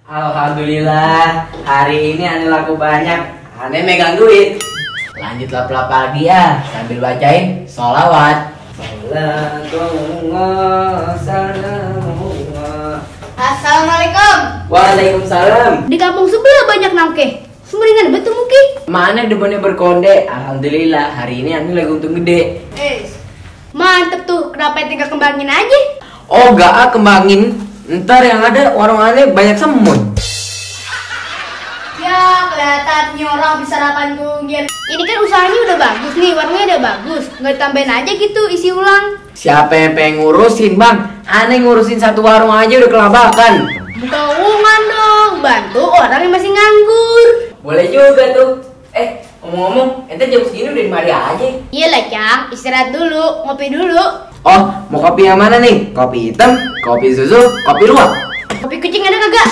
Alhamdulillah, hari ini ane laku banyak. Ane megang duit. Lanjut lap-lap lagi ya, sambil bacain sholawat. Assalamualaikum. Waalaikumsalam. Di kampung sebelah banyak nangke. Sumringan betul muki. Mana depannya berkonde? Alhamdulillah, hari ini ane lagi untung gede. Mantep tuh. Kenapa tinggal kembangin aja? Oh, gak kembangin. Ntar yang ada warung ane banyak semut. Ya kelihatannya orang bisa rapan tunggir. Ini kan usahanya udah bagus nih, warungnya udah bagus. Nggak tambahin aja gitu isi ulang. Siapa yang pengen ngurusin, Bang? Ane ngurusin satu warung aja udah kelabakan. Buka uang dong, bantu orang yang masih nganggur. Boleh juga tuh. Ngomong-ngomong, ente jam segini udah di mari aja. Iya lah Cang, istirahat dulu, ngopi dulu. Oh, mau kopi yang mana nih? Kopi hitam, kopi susu, kopi luwak? Kopi kucing ada kagak?